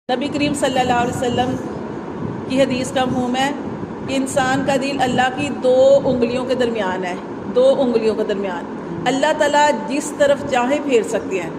نبی کریم صلی اللہ علیہ وسلم کی حدیث کا مفہوم ہے کہ انسان کا دل اللہ کی دو انگلیوں کے درمیان ہے، دو انگلیوں کے درمیان۔ اللہ تعالیٰ جس طرف چاہے پھیر سکتے ہیں،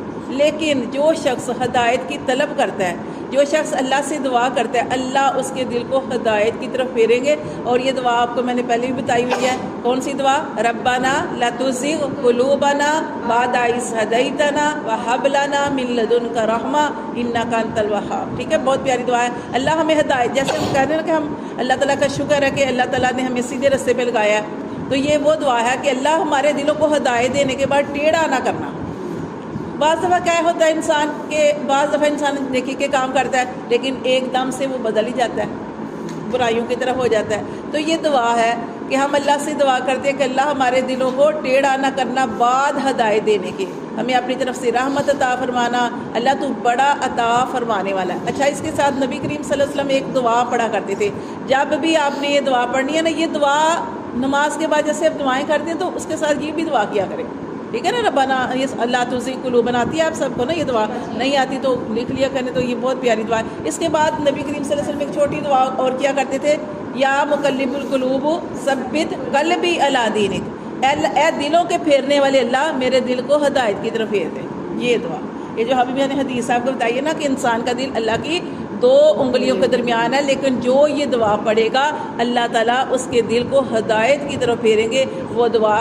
لیکن جو شخص ہدایت کی طلب کرتا ہے، جو شخص اللہ سے دعا کرتا ہے، اللہ اس کے دل کو ہدایت کی طرف پھیریں گے۔ اور یہ دعا آپ کو میں نے پہلے بھی بتائی ہوئی ہے۔ کون سی دعا؟ ربنا لا تزغ قلوبنا بعد إذ هديتنا وهب لنا من لدنك رحمة إنك أنت الوهاب۔ ٹھیک ہے، بہت پیاری دعا ہے۔ اللہ ہمیں ہدایت، جیسے ہم کہہ رہے ہیں کہ ہم اللہ تعالیٰ کا شکر ہے کہ اللہ تعالیٰ نے ہمیں سیدھے راستے پہ لگایا ہے، تو یہ وہ دعا ہے کہ اللہ ہمارے دلوں کو ہدایت دینے کے بعد ٹیڑھا نہ کرنا۔ بعض دفعہ کیا ہوتا ہے انسان کے، بعض دفعہ انسان نیکی کے کام کرتا ہے لیکن ایک دم سے وہ بدل ہی جاتا ہے، برائیوں کی طرف ہو جاتا ہے۔ تو یہ دعا ہے کہ ہم اللہ سے دعا کرتے ہیں کہ اللہ ہمارے دلوں کو ٹیڑھا نہ کرنا بعد ہدایت دینے کے، ہمیں اپنی طرف سے رحمت عطا فرمانا۔ اللہ تو بڑا عطا فرمانے والا ہے۔ اچھا، اس کے ساتھ نبی کریم صلی اللہ علیہ وسلم ایک دعا پڑھا کرتے تھے۔ جب بھی آپ نے یہ دعا پڑھنی ہے نا، یہ دعا نماز کے بعد جیسے آپ دعائیں کرتے ہیں تو اس کے ساتھ یہ بھی دعا کیا کریں، ٹھیک ہے نا؟ ربنا، یہ اللہ تزغ قلوبنا آتی ہے آپ سب کو نا، یہ دعا نہیں آتی تو لکھ لیا کریں، تو یہ بہت پیاری دعا ہے۔ اس کے بعد نبی کریم صلی اللہ علیہ وسلم ایک چھوٹی دعا اور کیا کرتے تھے، یا مقلب القلوب ثبت قلبی علی دینک، اے دلوں کے پھیرنے والے اللہ میرے دل کو ہدایت کی طرف پھیر دے۔ یہ دعا، یہ جو ابھی میں نے حدیث آپ کو بتائی ہے نا کہ انسان کا دل اللہ کی دو انگلیوں کے درمیان ہے، لیکن جو یہ دعا پڑھے گا اللہ تعالیٰ اس کے دل کو ہدایت کی طرف پھیریں گے۔ وہ دعا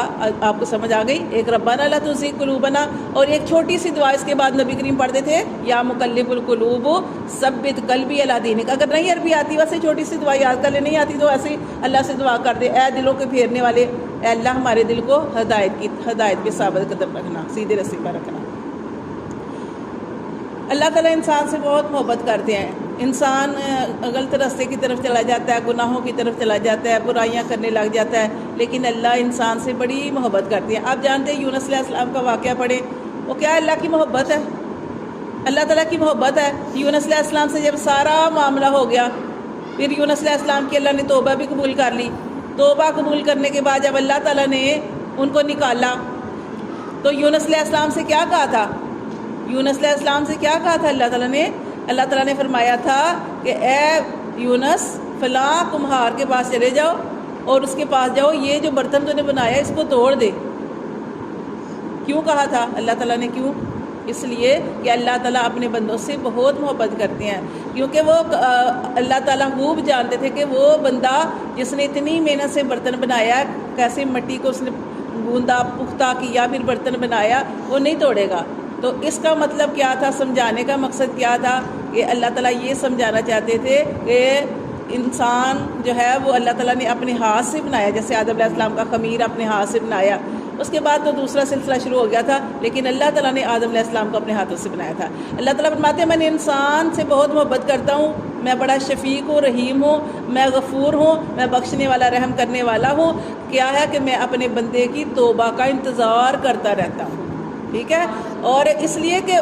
آپ کو سمجھ آ گئی؟ ایک ربنا لا تزغ قلوبنا، اور ایک چھوٹی سی دعا اس کے بعد نبی کریم پڑھتے تھے، یا مقلب القلوب ثبت قلبی علی دینک۔ اگر نہیں عربی آتی ویسے چھوٹی سی دعا یاد کر لے، نہیں آتی تو ایسے اللہ سے دعا کر دے، اے دلوں کے پھیرنے والے، اے اللہ ہمارے دل کو ہدایت پہ ثابت قدم رکھنا، سیدھے راستے پر رکھنا۔ اللہ تعالیٰ انسان سے بہت محبت کرتے ہیں۔ انسان غلط راستے کی طرف چلا جاتا ہے، گناہوں کی طرف چلا جاتا ہے، برائیاں کرنے لگ جاتا ہے، لیکن اللہ انسان سے بڑی محبت کرتے ہیں۔ آپ جانتے ہیں یونس علیہ السلام کا واقعہ پڑھیں، وہ کیا اللہ کی محبت ہے، اللہ تعالیٰ کی محبت ہے۔ یونس علیہ السلام سے جب سارا معاملہ ہو گیا، پھر یونس علیہ السلام کی اللہ نے توبہ بھی قبول کر لی۔ توبہ قبول کرنے کے بعد جب اللہ تعالیٰ نے ان کو نکالا تو یونس علیہ السلام سے کیا کہا تھا؟ یونس علیہ السلام سے کیا کہا تھا اللہ تعالیٰ نے فرمایا تھا کہ اے یونس، فلاں کمہار کے پاس چلے جاؤ اور اس کے پاس جاؤ، یہ جو برتن تو نے بنایا اس کو توڑ دے۔ کیوں کہا تھا اللہ تعالیٰ نے؟ کیوں؟ اس لیے کہ اللہ تعالیٰ اپنے بندوں سے بہت محبت کرتے ہیں، کیونکہ وہ اللہ تعالیٰ خوب جانتے تھے کہ وہ بندہ جس نے اتنی محنت سے برتن بنایا، کیسے مٹی کو اس نے گوندا، پختہ کیا، پھر برتن بنایا، وہ نہیں توڑے گا۔ تو اس کا مطلب کیا تھا، سمجھانے کا مقصد کیا تھا کہ اللہ تعالیٰ یہ سمجھانا چاہتے تھے کہ انسان جو ہے وہ اللہ تعالیٰ نے اپنے ہاتھ سے بنایا، جیسے آدم علیہ السلام کا خمیر اپنے ہاتھ سے بنایا، اس کے بعد تو دوسرا سلسلہ شروع ہو گیا تھا، لیکن اللہ تعالیٰ نے آدم علیہ السلام کو اپنے ہاتھوں سے بنایا تھا۔ اللہ تعالیٰ فرماتے ہیں میں نے انسان سے بہت محبت کرتا ہوں، میں بڑا شفیق ہوں، رحیم ہوں، میں غفور ہوں، میں بخشنے والا، رحم کرنے والا ہوں۔ کیا ہے کہ میں اپنے بندے کی توبہ کا انتظار کرتا رہتا ہوں، ٹھیک ہے؟ اور اس لیے کہ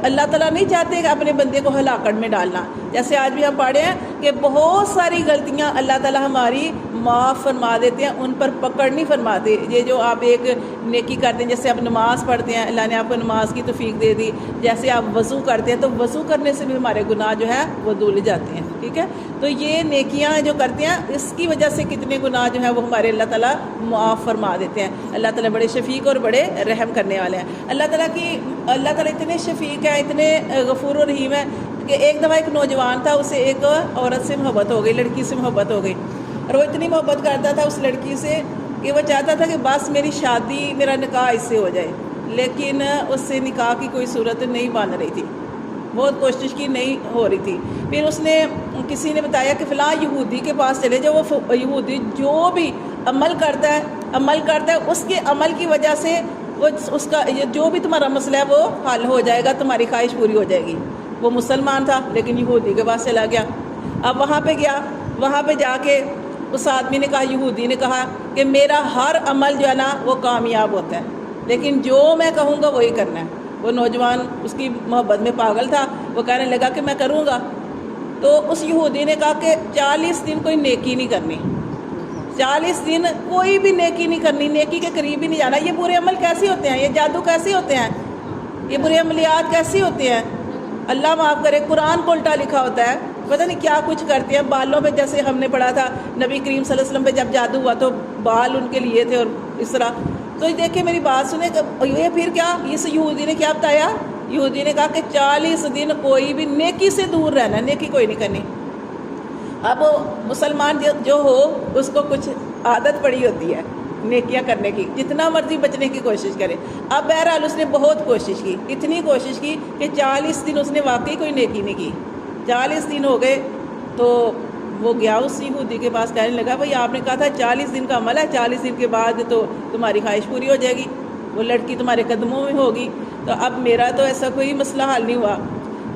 اللہ تعالیٰ نہیں چاہتے کہ اپنے بندے کو ہلاکت میں ڈالنا۔ جیسے آج بھی ہم پڑھے ہیں کہ بہت ساری غلطیاں اللہ تعالیٰ ہماری معاف فرما دیتے ہیں، ان پر پکڑ نہیں فرماتے۔ یہ جو آپ ایک نیکی کرتے ہیں، جیسے آپ نماز پڑھتے ہیں، اللہ نے آپ کو نماز کی توفیق دے دی، جیسے آپ وضو کرتے ہیں تو وضو کرنے سے بھی ہمارے گناہ جو ہے وہ دھل جاتے ہیں، ٹھیک ہے؟ تو یہ نیکیاں جو کرتے ہیں اس کی وجہ سے کتنے گناہ جو ہیں وہ ہمارے اللہ تعالیٰ معاف فرما دیتے ہیں۔ اللہ تعالیٰ بڑے شفیق اور بڑے رحم کرنے والے ہیں۔ اللہ تعالیٰ اتنے شفیق ہیں، اتنے غفور و رحیم ہیں کہ ایک دفعہ ایک نوجوان تھا، اسے ایک عورت سے محبت ہو گئی، لڑکی سے محبت ہو گئی، اور وہ اتنی محبت کرتا تھا اس لڑکی سے کہ وہ چاہتا تھا کہ بس میری شادی، میرا نکاح اس سے ہو جائے، لیکن اس سے نکاح کی کوئی صورت نہیں بن رہی تھی، بہت کوشش کی، نہیں ہو رہی تھی۔ پھر اس نے کسی نے بتایا کہ فلاں یہودی کے پاس چلے جاؤ، وہ یہودی جو بھی عمل کرتا ہے اس کے عمل کی وجہ سے وہ اس کا جو بھی تمہارا مسئلہ ہے وہ حل ہو جائے گا، تمہاری خواہش پوری ہو جائے گی۔ وہ مسلمان تھا لیکن یہودی کے پاس چلا گیا۔ اب وہاں پہ گیا، وہاں پہ جا کے اس آدمی نے کہا، یہودی نے کہا کہ میرا ہر عمل جو ہے نا وہ کامیاب ہوتا ہے، لیکن جو میں کہوں گا وہی کرنا ہے۔ وہ نوجوان اس کی محبت میں پاگل تھا، وہ کہنے لگا کہ میں کروں گا۔ تو اس یہودی نے کہا کہ 40 دن کوئی نیکی نہیں کرنی، 40 دن کوئی بھی نیکی نہیں کرنی، نیکی کے قریب ہی نہیں جانا۔ یہ برے عمل کیسے ہوتے ہیں، یہ جادو کیسے ہوتے ہیں، یہ برے عملیات کیسے ہوتے ہیں؟ اللہ معاف کرے قرآن کو الٹا لکھا ہوتا ہے، پتہ نہیں کیا کچھ کرتے ہیں بالوں پہ، جیسے ہم نے پڑھا تھا نبی کریم صلی اللہ علیہ وسلم پہ جب جادو ہوا تو بال ان کے لیے تھے اور اس طرح. تو دیکھیں میری بات سنیں، یہ پھر کیا اس یہودی نے کیا بتایا؟ یہودی نے کہا کہ 40 دن کوئی بھی نیکی سے دور رہنا، نیکی کوئی نہیں کرنی. اب مسلمان جو ہو اس کو کچھ عادت پڑی ہوتی ہے نیکیاں کرنے کی، جتنا مرضی بچنے کی کوشش کرے. اب بہرحال اس نے بہت کوشش کی، اتنی کوشش کی کہ 40 دن اس نے واقعی کوئی نیکی نہیں کی. 40 دن ہو گئے تو وہ گیا اس یہودی کے پاس، کہنے لگا بھائی آپ نے کہا تھا 40 دن کا عمل ہے، 40 دن کے بعد تو تمہاری خواہش پوری ہو جائے گی، وہ لڑکی تمہارے قدموں میں ہوگی. تو اب میرا تو ایسا کوئی مسئلہ حل نہیں ہوا.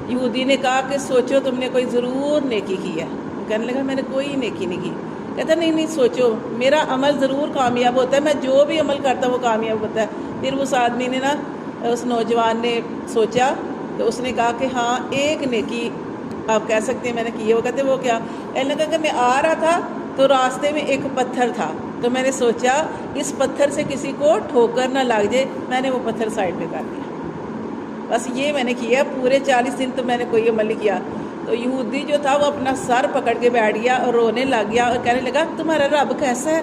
یہودی نے کہا کہ سوچو تم نے کوئی ضرور نیکی کی ہے. کہنے لگا میں نے کوئی نیکی نہیں کی. کہتا نہیں سوچو، میرا عمل ضرور کامیاب ہوتا ہے، میں جو بھی عمل کرتا ہوں وہ کامیاب ہوتا ہے. پھر اس آدمی نے اس نوجوان نے سوچا تو اس نے کہا کہ ہاں ایک نیکی آپ کہہ سکتے ہیں میں نے کی ہے. وہ کہتے وہ کیا؟ کہنے لگا کہ میں آ رہا تھا تو راستے میں ایک پتھر تھا، تو میں نے سوچا اس پتھر سے کسی کو ٹھوکر نہ لگ جائے، میں نے وہ پتھر سائڈ پہ کر دیا. بس یہ میں نے کیا. پورے 40 دن تو میں نے کوئی عمل نہیں کیا. تو یہودی جو تھا وہ اپنا سر پکڑ کے بیٹھ گیا اور رونے لگ گیا اور کہنے لگا تمہارا رب کیسا ہے؟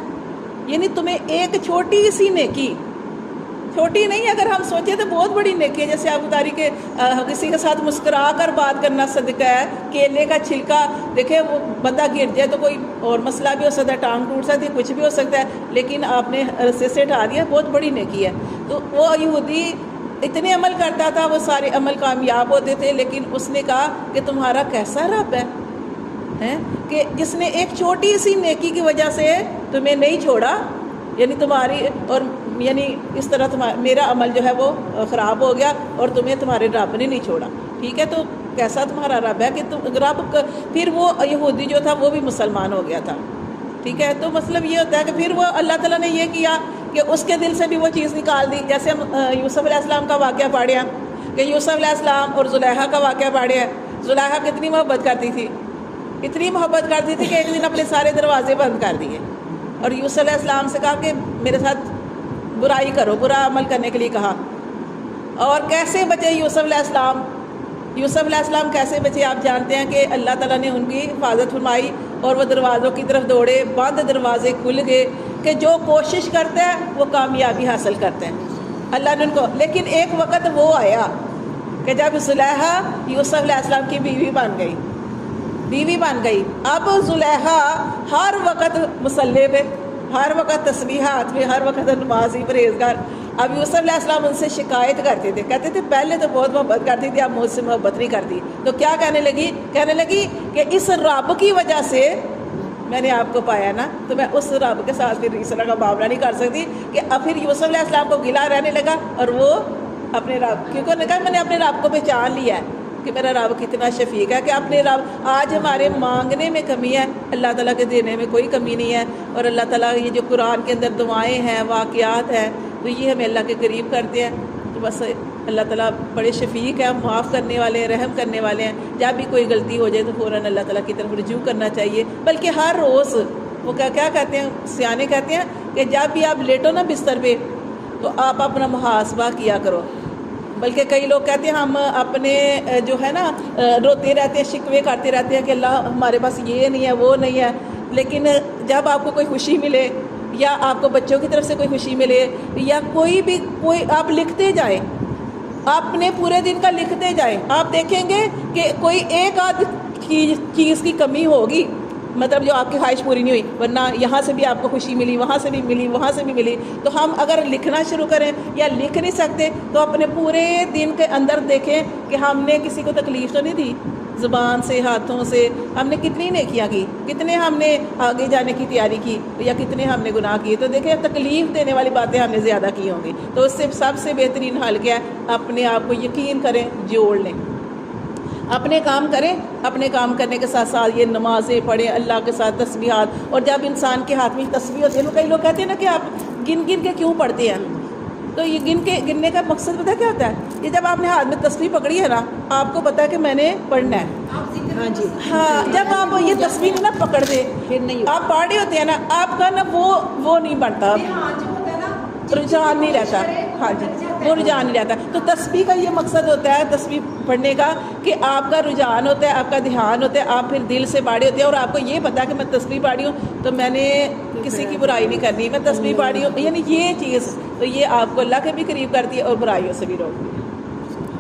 یعنی تمہیں ایک چھوٹی سی نیکی، چھوٹی نہیں اگر ہم سوچیں تو بہت بڑی نیکی ہے. جیسے آپ بتا رہی کہ کسی کے ساتھ مسکرا کر بات کرنا صدقہ ہے. کیلے کا چھلکا دیکھیں وہ بندہ گر جائے تو کوئی اور مسئلہ بھی ہو سکتا ہے، ٹانگ ٹوٹ سکتی ہے، کچھ بھی ہو سکتا ہے، لیکن آپ نے رسے سے اٹھا دیا، بہت بڑی نیکی ہے. تو وہ یہودی اتنے عمل کرتا تھا، وہ سارے عمل کامیاب ہوتے تھے، لیکن اس نے کہا کہ تمہارا کیسا رب ہے کہ جس نے ایک چھوٹی سی نیکی کی وجہ سے تمہیں نہیں چھوڑا، یعنی تمہاری اور یعنی اس طرح میرا عمل جو ہے وہ خراب ہو گیا اور تمہیں تمہارے رب نے نہیں چھوڑا. ٹھیک ہے، تو کیسا تمہارا رب ہے کہ تم رب. پھر وہ یہودی جو تھا وہ بھی مسلمان ہو گیا تھا. ٹھیک ہے، تو مطلب یہ ہوتا ہے کہ پھر وہ اللہ تعالیٰ نے یہ کیا کہ اس کے دل سے بھی وہ چیز نکال دی. جیسے ہم یوسف علیہ السلام کا واقعہ پڑھے ہیں کہ یوسف علیہ السلام اور زلیخا کا واقعہ پڑھے ہیں. زلیخا کتنی محبت کرتی تھی، اتنی محبت کرتی تھی کہ ایک دن اپنے سارے دروازے بند کر دیے اور یوسف علیہ السلام سے کہا کہ میرے ساتھ برائی کرو، برا عمل کرنے کے لیے کہا. اور کیسے بچے یوسف علیہ السلام؟ یوسف علیہ السلام کیسے بچے آپ جانتے ہیں کہ اللہ تعالیٰ نے ان کی حفاظت فرمائی اور وہ دروازوں کی طرف دوڑے، بند دروازے کھل گئے کہ جو کوشش کرتا ہے وہ کامیابی حاصل کرتے ہیں اللہ نے ان کو. لیکن ایک وقت وہ آیا کہ جب زلیخا یوسف علیہ السلام کی بیوی بن گئی. اب زلیخا ہر وقت مصلی پہ، ہر وقت تسبیحات میں، ہر وقت نمازی پرہیزگار. اب یوسف علیہ السلام ان سے شکایت کرتے تھے، کہتے تھے پہلے تو بہت محبت کرتی تھی، اب مجھ سے محبت نہیں کرتی. تو کیا کہنے لگی کہ اس رب کی وجہ سے میں نے آپ کو پایا نا، تو میں اس رب کے ساتھ پھر اس طرح کا معاملہ نہیں کر سکتی. کہ اب پھر یوسف علیہ السلام کو گلا رہنے لگا اور وہ اپنے رب، کیونکہ انہوں نے کہا میں نے اپنے رب کو پہچان لیا ہے کہ میرا رب کتنا شفیق ہے. کہ اپنے رب آج ہمارے مانگنے میں کمی ہے، اللہ تعالیٰ کے دینے میں کوئی کمی نہیں ہے. اور اللہ تعالیٰ یہ جو قرآن کے اندر دعائیں ہیں، واقعات ہیں، تو یہ ہمیں اللہ کے قریب کرتے ہیں. تو بس اللہ تعالیٰ بڑے شفیق ہیں، معاف کرنے والے ہیں، رحم کرنے والے ہیں. جب بھی کوئی غلطی ہو جائے تو فوراً اللہ تعالیٰ کی طرف رجوع کرنا چاہیے. بلکہ ہر روز وہ کیا کہتے ہیں، سیانے کہتے ہیں کہ جب بھی آپ لیٹو نا بستر پہ تو آپ اپنا محاسبہ کیا کرو. بلکہ کئی لوگ کہتے ہیں ہم اپنے جو ہے نا روتے رہتے ہیں، شکوے کرتے رہتے ہیں کہ اللہ ہمارے پاس یہ نہیں ہے، وہ نہیں ہے. لیکن جب آپ کو کوئی خوشی ملے یا آپ کو بچوں کی طرف سے کوئی خوشی ملے یا کوئی آپ لکھتے جائیں، آپ نے پورے دن کا لکھتے جائیں، آپ دیکھیں گے کہ کوئی ایک آدھ چیز کی کمی ہوگی، مطلب جو آپ کی خواہش پوری نہیں ہوئی، ورنہ یہاں سے بھی آپ کو خوشی ملی، وہاں سے بھی ملی، وہاں سے بھی ملی. تو ہم اگر لکھنا شروع کریں یا لکھ نہیں سکتے تو اپنے پورے دن کے اندر دیکھیں کہ ہم نے کسی کو تکلیف تو نہیں دی، زبان سے، ہاتھوں سے ہم نے کتنی نیکیاں کی، کتنے ہم نے آگے جانے کی تیاری کی یا کتنے ہم نے گناہ کیے. تو دیکھیں تکلیف دینے والی باتیں ہم نے زیادہ کی ہوں گی. تو اس سے سب سے بہترین حل کیا ہے؟ اپنے آپ کو یقین کریں، جوڑ لیں، اپنے کام کریں. اپنے کام کرنے کے ساتھ ساتھ یہ نمازیں پڑھیں، اللہ کے ساتھ تسبیحات. اور جب انسان کے ہاتھ میں تسبیح ہوتی ہے، کئی لوگ کہتے ہیں نا کہ آپ گن کے کیوں پڑھتے ہیں، تو یہ گننے کا مقصد پتہ کیا ہوتا ہے؟ یہ جب آپ نے ہاتھ میں تسبیح پکڑی ہے نا، آپ کو پتا ہے کہ میں نے پڑھنا ہے. ہاں جی، ہاں، جب آپ یہ تسبیح نہ پکڑ دے، پھر نہیں آپ پڑھ رہے ہوتے ہیں نا، آپ کا نا وہ نہیں بنتا، رجحان نہیں رہتا. ہاں جی وہ رجحان نہیں رہتا. تو تسبیح کا یہ مقصد ہوتا ہے تسبیح پڑھنے کا کہ آپ کا رجحان ہوتا ہے, آپ کا دھیان ہوتا ہے, آپ پھر دل سے پاڑے ہوتے ہیں اور آپ کو یہ پتا ہے کہ میں تسبیح پاڑی ہوں تو میں نے کسی کی برائی نہیں کرنی, میں تسبیح پاڑی ہوں, یعنی یہ چیز تو یہ آپ کو اللہ کے بھی قریب کرتی ہے اور برائیوں سے بھی روکتی ہے.